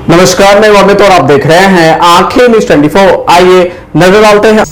नमस्कार, मैं अमित और आप देख रहे हैं आंखें न्यूज 24। आइए नजर डालते हैं।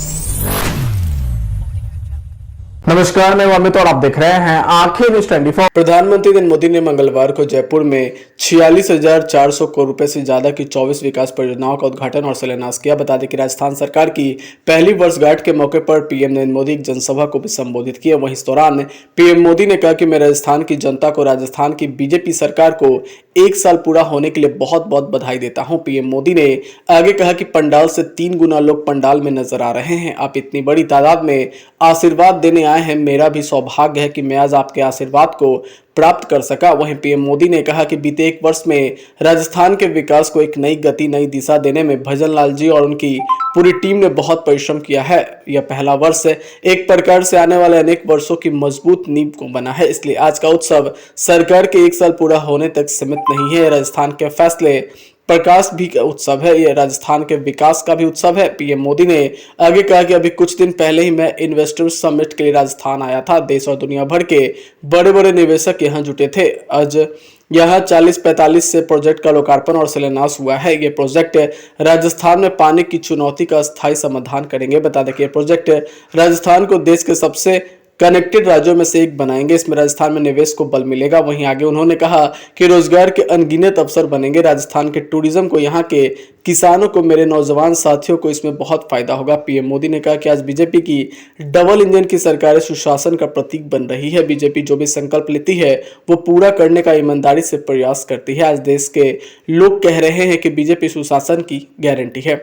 नमस्कार, मैं अमित और आप देख रहे हैं आंखें न्यूज 24। प्रधानमंत्री नरेंद्र मोदी ने मंगलवार को जयपुर में 46,400 करोड़ रुपए से ज्यादा की 24 विकास परियोजनाओं का उद्घाटन और शिलान्यास किया। बता दें कि राजस्थान सरकार की पहली वर्षगांठ के मौके पर पीएम नरेंद्र मोदी एक जनसभा को भी संबोधित किया। वहीं इस दौरान पीएम मोदी ने कहा कि मैं राजस्थान की जनता को राजस्थान की बीजेपी सरकार को एक साल पूरा होने के लिए बहुत बहुत बधाई देता हूं। पीएम मोदी ने आगे कहा कि पंडाल से 3 गुना लोग पंडाल में नजर आ रहे हैं। आप इतनी बड़ी तादाद में आशीर्वाद देने आए हैं। मेरा भी सौभाग्य है कि मैं आज आपके आशीर्वाद को प्राप्त कर सका। वहीं पीएम मोदी ने कहा कि बीते एक वर्ष में राजस्थान के विकास को एक नई गति, नई दिशा देने में भजन लाल जी और उनकी पूरी टीम ने बहुत परिश्रम किया है। यह पहला वर्ष एक प्रकार से आने वाले अनेक वर्षों की मजबूत नींव को बना है। इसलिए आज का उत्सव सरकार के एक साल पूरा होने तक सीमित नहीं है। राजस्थान के फैसले प्रकाश भी का उत्सव है, यह राजस्थान के विकास का भी उत्सव है। पीएम मोदी ने आगे कहा कि अभी कुछ दिन पहले ही मैं इन्वेस्टर्स समिट के लिए राजस्थान आया था। देश और दुनिया भर के बड़े बड़े निवेशक यहां जुटे थे। आज यहाँ 40-45 से प्रोजेक्ट का लोकार्पण और शिलान्यास हुआ है। ये प्रोजेक्ट राजस्थान में पानी की चुनौती का स्थायी समाधान करेंगे। बता दें कि ये प्रोजेक्ट राजस्थान को देश के सबसे कनेक्टेड राज्यों में से एक बनाएंगे। इसमें राजस्थान में निवेश को बल मिलेगा। वहीं आगे उन्होंने कहा कि रोजगार के अनगिनत अवसर बनेंगे। राजस्थान के टूरिज्म को, यहाँ के किसानों को, मेरे नौजवान साथियों को इसमें बहुत फायदा होगा। पीएम मोदी ने कहा कि आज बीजेपी की डबल इंजन की सरकार सुशासन का प्रतीक बन रही है। बीजेपी जो भी संकल्प लेती है वो पूरा करने का ईमानदारी से प्रयास करती है। आज देश के लोग कह रहे हैं कि बीजेपी सुशासन की गारंटी है।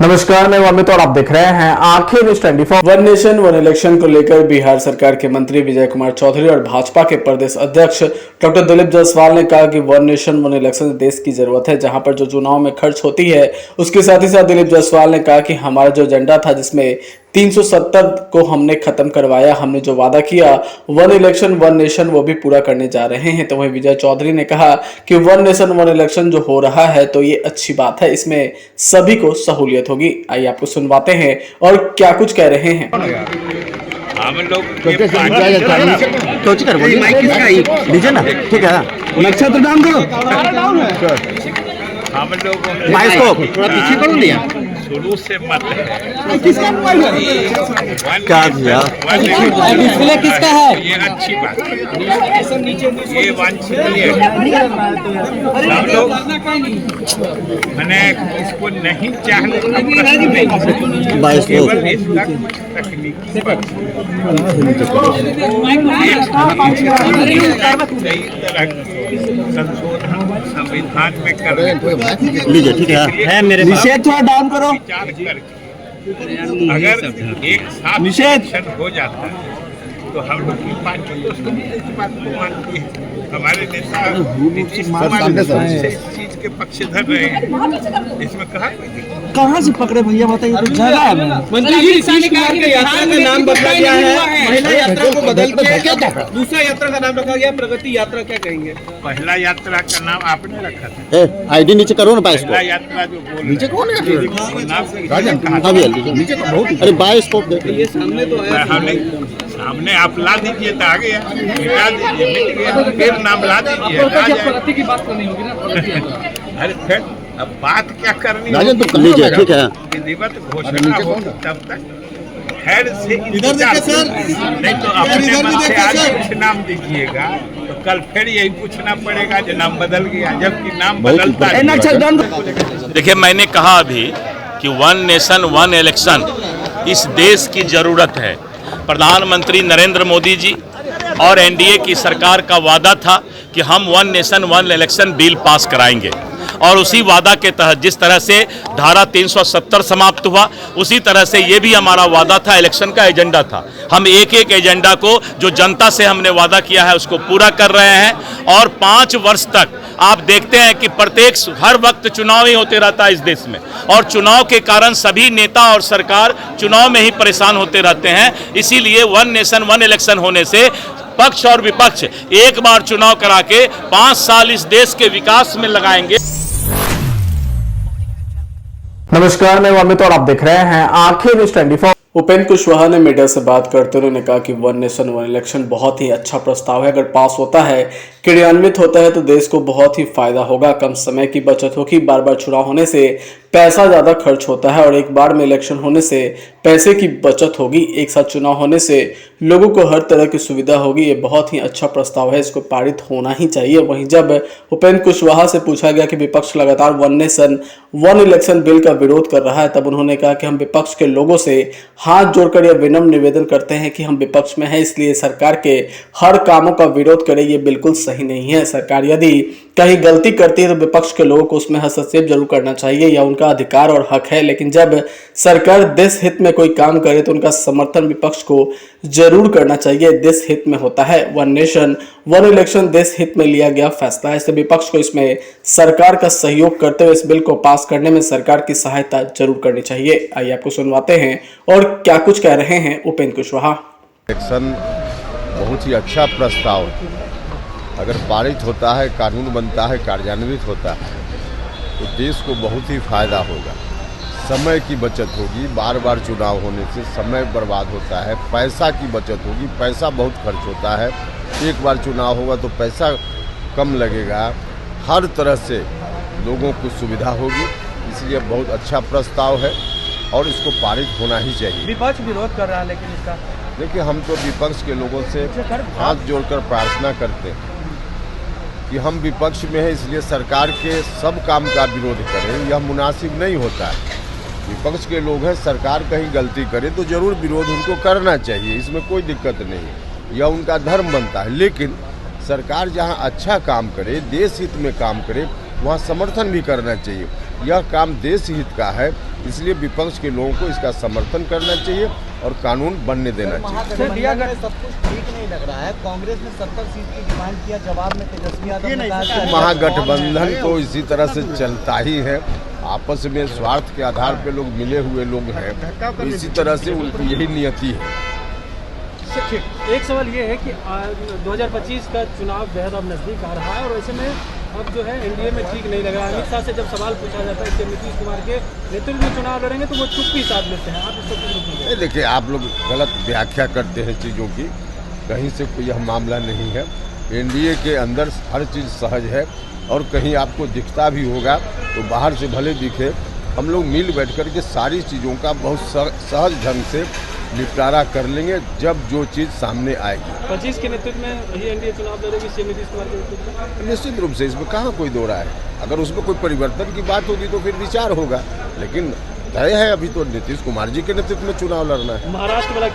नमस्कार, मैं अमित और आप देख रहे हैं आंखें news 24। One nation one election को लेकर बिहार सरकार के मंत्री विजय कुमार चौधरी और भाजपा के प्रदेश अध्यक्ष डॉक्टर दिलीप जायसवाल ने कहा कि वन नेशन वन इलेक्शन देश की जरूरत है, जहां पर जो चुनाव में खर्च होती है उसके साथ ही साथ दिलीप जायसवाल ने कहा कि हमारा जो एजेंडा था जिसमें 370 को हमने खत्म करवाया, हमने जो वादा किया वन इलेक्शन वन नेशन वो भी पूरा करने जा रहे हैं। तो वहीं विजय चौधरी ने कहा कि वन नेशन वन इलेक्शन जो हो रहा है तो ये अच्छी बात है, इसमें सभी को सहूलियत होगी। आइए आपको सुनवाते हैं और क्या कुछ कह रहे हैं। हम लोग नक्षत्र डाउन करो। हम लोग थोड़ा पीछे करो लिया शुरू से मत क्या डिस्प्ले किसका है? ये अच्छी बात है, ये वांछित हम लोग मैंने इसको नहीं चाहने केवल इसका तकनीकी संशोधन संविधान में कर लीजिए। ठीक है, मेरे निषेध थोड़ा डाउन करो। अगर एक साथ निषेध हो जाता है तो हम लोग की पार्टी इस बात को मानती है। हमारे नेता नीतीश कुमार इस चीज के पक्षधर रहे हैं। इसमें कहाँ से पकड़े भैया बताइए, तो जगह है। मंत्री जी, नीतीश कुमार के यात्रा का नाम बदला गया है, महिला यात्रा को बदल के दूसरा यात्रा का नाम रखा गया प्रगति यात्रा। क्या कहेंगे? पहला यात्रा का नाम आपने रखा था। आईडी नीचे करो ना, पहला यात्रा जो बोल नीचे कौन है? अरे बायोस्कोप ये सामने तो है, सामने आप ला दीजिए तो आ गया, मिटा दीजिए मिट गया, फिर नाम ला दीजिए। प्रगति की बात करनी होगी ना। अरे फिर अब बात क्या करनी है? तो लीजिए, ठीक है। विधिवत घोषणा हो तब तक खैर से इंतजार, नहीं तो अपने मन से आज कुछ नाम दीजिएगा तो कल फिर यही पूछना पड़ेगा जो नाम बदल गया, जबकि नाम बदलता है। देखिए, मैंने कहा अभी कि वन नेशन वन इलेक्शन इस देश की जरूरत है। प्रधानमंत्री नरेंद्र मोदी जी और एनडीए की सरकार का वादा था कि हम one nation one election bill pass कराएंगे और उसी वादा के तहत जिस तरह से धारा 370 समाप्त हुआ उसी तरह से ये भी हमारा वादा था, इलेक्शन का एजेंडा था। हम एक एक एजेंडा को जो जनता से हमने वादा किया है उसको पूरा कर रहे हैं और 5 वर्ष तक आप देखते हैं कि प्रत्येक हर वक्त चुनाव ही होते रहता है इस देश में और चुनाव के कारण सभी नेता और सरकार चुनाव में ही परेशान होते रहते हैं। इसीलिए वन नेशन वन इलेक्शन होने से पक्ष और विपक्ष एक बार चुनाव करा के 5 साल इस देश के विकास में लगाएंगे। नमस्कार, मैं अमित और आप देख रहे हैं आंखें न्यूज 24। उपेंद्र कुशवाहा ने मीडिया से बात करते हुए उन्होंने कहा कि वन नेशन वन इलेक्शन बहुत ही अच्छा प्रस्ताव है। अगर पास होता है, क्रियान्वित होता है तो देश को बहुत ही फायदा होगा। कम समय की बचत होगी। बार बार चुनाव होने से पैसा ज़्यादा खर्च होता है और एक बार में इलेक्शन होने से पैसे की बचत होगी। एक साथ चुनाव होने से लोगों को हर तरह की सुविधा होगी। ये बहुत ही अच्छा प्रस्ताव है, इसको पारित होना ही चाहिए। वहीं जब उपेंद्र कुशवाहा से पूछा गया कि विपक्ष लगातार one nation one election bill का विरोध कर रहा है, तब उन्होंने कहा कि हम विपक्ष के लोगों से हाथ जोड़कर यह विनम्र निवेदन करते हैं कि हम विपक्ष में हैं, इसलिए सरकार के हर कामों का विरोध करें, ये बिल्कुल सही नहीं है। सरकार यदि कहीं गलती करती है तो विपक्ष के लोगों को उसमें हस्तक्षेप जरूर करना चाहिए, यह उनका अधिकार और हक है। लेकिन जब सरकार देश हित में कोई काम करे तो उनका समर्थन विपक्ष को जरूर करना चाहिए। देश हित में होता है। वन नेशन वन इलेक्शन देश हित में लिया गया फैसला है, इसलिए विपक्ष को इसमें सरकार का सहयोग करते हुए इस बिल को पास करने में सरकार की सहायता जरूर करनी चाहिए। आइए आपको सुनवाते हैं और क्या कुछ कह रहे हैं उपेंद्र कुशवाहा। इलेक्शन बहुत ही अच्छा प्रस्ताव है। अगर पारित होता है, कानून बनता है, कार्यान्वित होता है तो देश को बहुत ही फायदा होगा। समय की बचत होगी। बार बार चुनाव होने से समय बर्बाद होता है। पैसा की बचत होगी। पैसा बहुत खर्च होता है। एक बार चुनाव होगा तो पैसा कम लगेगा। हर तरह से लोगों को सुविधा होगी। इसलिए बहुत अच्छा प्रस्ताव है और इसको पारित होना ही चाहिए। विपक्ष विरोध कर रहा है, लेकिन इसका देखिए, हम तो विपक्ष के लोगों से हाथ जोड़कर प्रार्थना करते हैं कि हम विपक्ष में हैं, इसलिए सरकार के सब काम का विरोध करें, यह मुनासिब नहीं होता है। विपक्ष के लोग हैं, सरकार कहीं गलती करे तो जरूर विरोध उनको करना चाहिए, इसमें कोई दिक्कत नहीं है, यह उनका धर्म बनता है। लेकिन सरकार जहां अच्छा काम करे, देश हित में काम करे, वहां समर्थन भी करना चाहिए। यह काम देश हित का है, इसलिए विपक्ष के लोगों को इसका समर्थन करना चाहिए और कानून बनने देना चाहिए। अगर सब कुछ ठीक नहीं लग रहा है, कांग्रेस ने 70 सीट की डिमांड किया, जवाब में तेजस्वी यादव ने कहा कि महागठबंधन तो इसी तरह से चलता ही है। आपस में स्वार्थ के आधार पर लोग मिले हुए लोग हैं, तो इसी तरह से उनकी यही नियति है। एक सवाल ये है कि 2025 का चुनाव बेहद अब नजदीक आ रहा है और ऐसे में अब जो है एनडीए में ठीक नहीं लग रहा है। अमित शाह से जब सवाल पूछा जाता है कि नीतीश कुमार के नेतृत्व में चुनाव लड़ेंगे तो वो चुप्पी साध लेते हैं। आप इसको क्यों? देखिए, आप लोग गलत व्याख्या करते हैं चीज़ों की। कहीं से कोई यह मामला नहीं है। एनडीए के अंदर हर चीज़ सहज है और कहीं आपको दिखता भी होगा तो बाहर से भले दिखे, हम लोग मिल बैठ कर के सारी चीज़ों का बहुत सहज ढंग से निपटारा कर लेंगे जब जो चीज़ सामने आएगी। 25 के नेतृत्व में ही एनडीए चुनाव लड़ेगी सीएम नीतीश कुमार के नेतृत्व में? निश्चित रूप से इसमें कहाँ कोई दो राय है। अगर उसमें कोई परिवर्तन की बात होगी तो फिर विचार होगा, लेकिन तय है अभी तो नीतीश कुमार जी के नेतृत्व में चुनाव लड़ना है। महाराष्ट्र वाला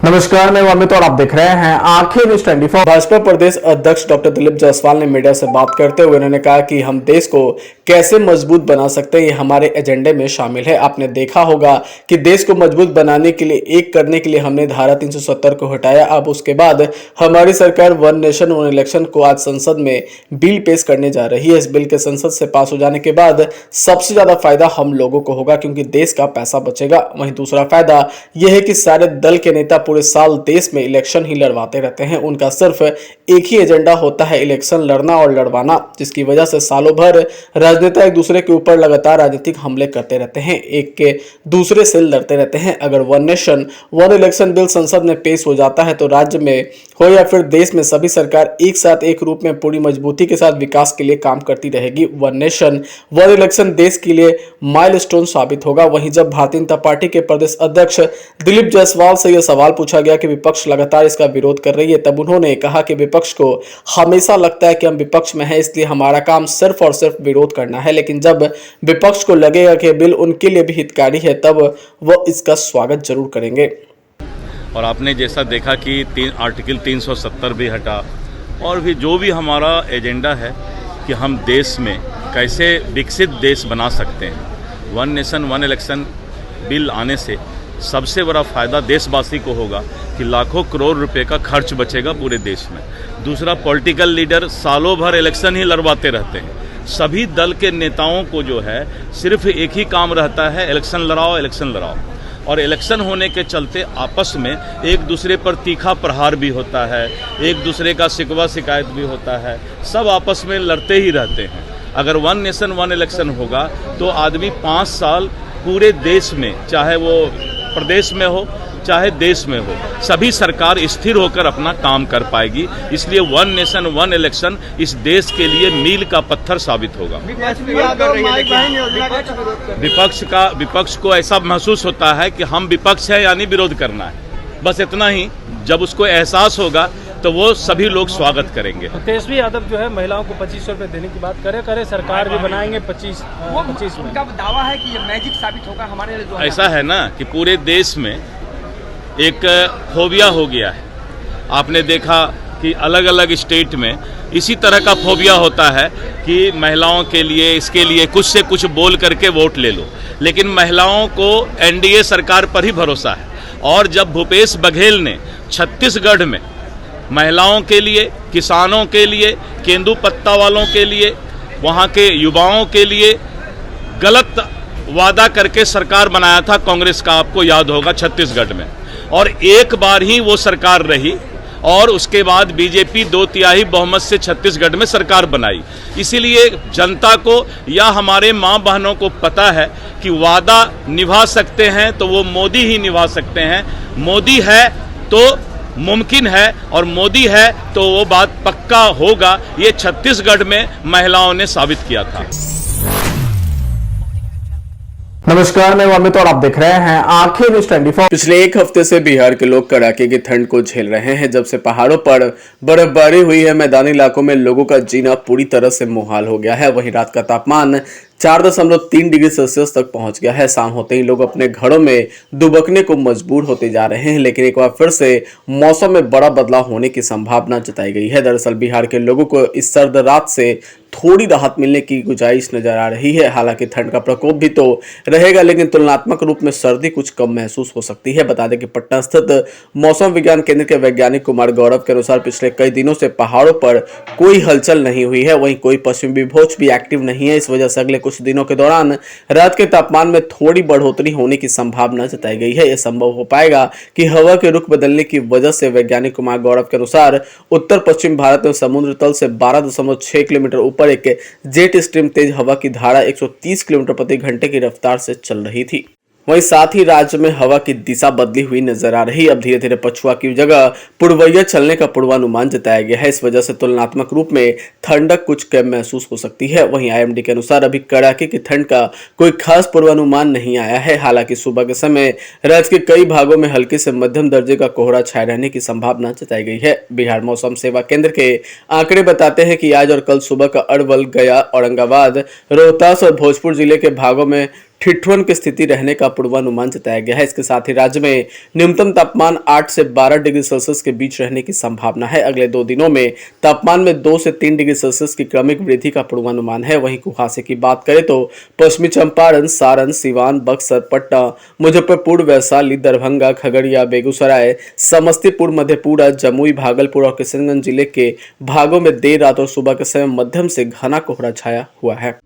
नमस्कार, मैं अमित और आप देख रहे हैं आंखें न्यूज़ 24। भाजपा प्रदेश अध्यक्ष डॉक्टर दिलीप जायसवाल ने मीडिया से बात करते हुए उन्होंने कहा कि हम देश को कैसे मजबूत बना सकते हैं, ये हमारे एजेंडे में शामिल है। आपने देखा होगा कि देश को मजबूत बनाने के लिए, एक करने के लिए हमने धारा 370 को हटाया। अब उसके बाद हमारी सरकार वन नेशन वन इलेक्शन को आज संसद में बिल पेश करने जा रही है। इस बिल के संसद से पास हो जाने के बाद सबसे ज्यादा फायदा हम लोगों को होगा क्योंकि देश का पैसा बचेगा। वहीं दूसरा फायदा यह है कि सारे दल के नेता पूरे साल देश में इलेक्शन ही लड़वाते रहते हैं। उनका सिर्फ एक ही एजेंडा होता है, इलेक्शन लड़ना और लड़वाना, जिसकी वजह से सालों भर राजनेता एक दूसरे के ऊपर लगातार राजनीतिक हमले करते रहते हैं, एक के दूसरे से लड़ते रहते हैं। अगर one nation one election bill संसद में पेश हो जाता है तो राज्य में हो या फिर देश में सभी सरकार एक साथ एक रूप में पूरी मजबूती के साथ विकास के लिए काम करती रहेगी। वन नेशन वन इलेक्शन देश के लिए माइलस्टोन साबित होगा। वहीं जब भारतीय जनता पार्टी के प्रदेश अध्यक्ष दिलीप जायसवाल से यह सवाल पूछा गया कि विपक्ष लगातार इसका विरोध कर रही है, तब उन्होंने कहा कि विपक्ष को हमेशा लगता है कि हम विपक्ष में हैं, इसलिए हमारा काम सिर्फ और सिर्फ विरोध करना है। लेकिन जब विपक्ष को लगेगा कि बिल उनके लिए भी हितकारी है, तब वह इसका स्वागत जरूर करेंगे। और आपने जैसा देखा कि आर्टिकल 370 भी हटा और भी जो भी हमारा एजेंडा है कि हम देश में कैसे विकसित देश बना सकते हैं। One nation one election bill आने से सबसे बड़ा फ़ायदा देशवासी को होगा कि लाखों करोड़ रुपए का खर्च बचेगा पूरे देश में। दूसरा, पॉलिटिकल लीडर सालों भर इलेक्शन ही लड़वाते रहते हैं। सभी दल के नेताओं को जो है सिर्फ एक ही काम रहता है, इलेक्शन लड़ाओ, इलेक्शन लड़ाओ। और इलेक्शन होने के चलते आपस में एक दूसरे पर तीखा प्रहार भी होता है, एक दूसरे का शिकवा शिकायत भी होता है, सब आपस में लड़ते ही रहते हैं। अगर वन नेशन वन इलेक्शन होगा तो आदमी 5 साल पूरे देश में, चाहे वो प्रदेश में हो चाहे देश में हो, सभी सरकार स्थिर होकर अपना काम कर पाएगी। इसलिए वन नेशन वन इलेक्शन इस देश के लिए मील का पत्थर साबित होगा। विपक्ष को ऐसा महसूस होता है कि हम विपक्ष है यानी विरोध करना है, बस इतना ही। जब उसको एहसास होगा तो वो सभी लोग स्वागत करेंगे। तेजस्वी यादव जो है महिलाओं को 2500 रुपये देने की बात करे सरकार भी बनाएंगे 25 में। उनका दावा है कि ये मैजिक साबित होगा हमारे लिए। ऐसा है ना कि पूरे देश में एक फोबिया हो गया है। आपने देखा कि अलग अलग स्टेट में इसी तरह का फोबिया होता है कि महिलाओं के लिए, इसके लिए कुछ से कुछ बोल करके वोट ले लो, लेकिन महिलाओं को एनडीए सरकार पर ही भरोसा है। और जब भूपेश बघेल ने छत्तीसगढ़ में महिलाओं के लिए, किसानों के लिए, केंदुपत्ता वालों के लिए, वहाँ के युवाओं के लिए गलत वादा करके सरकार बनाया था कांग्रेस का, आपको याद होगा, छत्तीसगढ़ में। और एक बार ही वो सरकार रही और उसके बाद बीजेपी 2/3 बहुमत से छत्तीसगढ़ में सरकार बनाई। इसीलिए जनता को या हमारे माँ बहनों को पता है कि वादा निभा सकते हैं तो वो मोदी ही निभा सकते हैं। मोदी है तो मुमकिन है और मोदी है तो वो बात पक्का होगा। ये छत्तीसगढ़ में महिलाओं ने साबित किया था। नमस्कार, मैं अमित और आप देख रहे हैं आंखें न्यूज़ 24। पिछले एक हफ्ते से बिहार के लोग कड़ाके की ठंड को झेल रहे हैं। जब से पहाड़ों पर बर्फबारी हुई है, मैदानी इलाकों में लोगों का जीना पूरी तरह से मुहाल हो गया है। वहीं रात का तापमान 4.3 डिग्री सेल्सियस तक पहुंच गया है। शाम होते ही लोग अपने घरों में दुबकने को मजबूर होते जा रहे हैं, लेकिन एक बार फिर से मौसम में बड़ा बदलाव होने की संभावना जताई गई है। दरअसल बिहार के लोगों को इस सर्द रात से थोड़ी राहत मिलने की गुंजाइश नजर आ रही है। हालांकि ठंड का प्रकोप भी तो रहेगा, लेकिन तुलनात्मक रूप में सर्दी कुछ कम महसूस हो सकती है। बता दें कि पटना स्थित मौसम विज्ञान केंद्र के वैज्ञानिक कुमार गौरव के अनुसार पिछले कई दिनों से पहाड़ों पर कोई हलचल नहीं हुई है, वहीं कोई पश्चिमी विभोज भी एक्टिव नहीं है। इस वजह से अगले कुछ दिनों के दौरान रात के तापमान में थोड़ी बढ़ोतरी होने की संभावना जताई गई है। यह संभव हो पाएगा कि हवा के रुख बदलने की वजह से। वैज्ञानिक कुमार गौरव के अनुसार उत्तर पश्चिम भारत में समुद्र तल से 12.6 किलोमीटर ऊपर एक जेट स्ट्रीम तेज हवा की धारा 130 किलोमीटर प्रति घंटे की रफ्तार से चल रही थी। वहीं साथ ही राज्य में हवा की दिशा बदली हुई नजर आ रही। अब धीरे धीरे पछुआ की जगह पूर्वैया चलने का पूर्वानुमान जताया गया है। इस वजह से तुलनात्मक रूप में ठंडक कुछ कम महसूस हो सकती है। वहीं आईएमडी के अनुसार अभी कड़ाके की ठंड का कोई खास पूर्वानुमान नहीं आया है। हालांकि सुबह के समय राज्य के कई भागों में हल्के से मध्यम दर्जे का कोहरा छाए रहने की संभावना जताई गई है। बिहार मौसम सेवा केंद्र के आंकड़े बताते हैं कि आज और कल सुबह का अरवल, गया, औरंगाबाद, रोहतास और भोजपुर जिले के भागों में ठिठुरन की स्थिति रहने का पूर्वानुमान जताया गया है। इसके साथ ही राज्य में न्यूनतम तापमान 8 से 12 डिग्री सेल्सियस के बीच रहने की संभावना है। अगले 2 दिनों में तापमान में 2 से 3 डिग्री सेल्सियस की क्रमिक वृद्धि का पूर्वानुमान है। वहीं कुहासे की बात करें तो पश्चिमी चंपारण, सारण, सिवान, बक्सर, पटना, मुजफ्फरपुर, वैशाली, दरभंगा, खगड़िया, बेगूसराय, समस्तीपुर, मधेपुरा, जमुई, भागलपुर और किशनगंज जिले के भागों में देर रात और सुबह के समय मध्यम से घना कोहरा छाया हुआ है।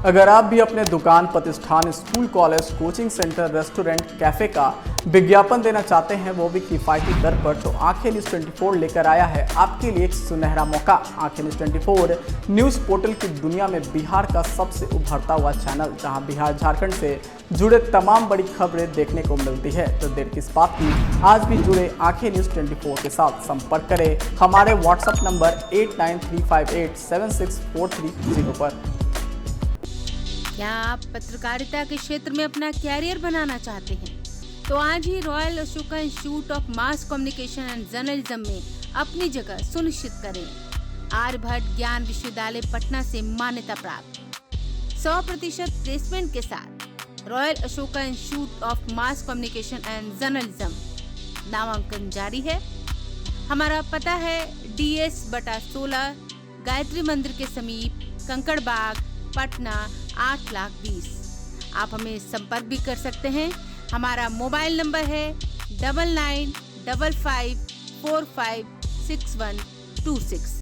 अगर आप भी अपने दुकान, प्रतिष्ठान, school, college, coaching centre, restaurant, cafe का विज्ञापन देना चाहते हैं, वो भी किफायती दर पर, तो आंखें न्यूज़ 24 लेकर आया है आपके लिए एक सुनहरा मौका। आंखें न्यूज़ 24 न्यूज़ पोर्टल की दुनिया में बिहार का सबसे उभरता हुआ चैनल, जहां बिहार झारखंड से जुड़े तमाम बड़ी खबरें देखने को मिलती है। तो देर किस बात की, आज भी जुड़े आंखें न्यूज़ 24 के साथ। संपर्क करें हमारे व्हाट्सएप नंबर 8935876430 पर। क्या आप पत्रकारिता के क्षेत्र में अपना कैरियर बनाना चाहते हैं? तो आज ही Royal Ashoka Institute of Mass Communication and Journalism में अपनी जगह सुनिश्चित करें। आर्यभट्ट ज्ञान विश्वविद्यालय पटना से मान्यता प्राप्त 100% प्लेसमेंट के साथ royal Ashoka Institute of Mass Communication and journalism नामांकन जारी है। हमारा पता है DS/16 गायत्री मंदिर के समीप, कंकड़बाग, पटना 8,20,000। आप हमें संपर्क भी कर सकते हैं। हमारा मोबाइल नंबर है 9955456126।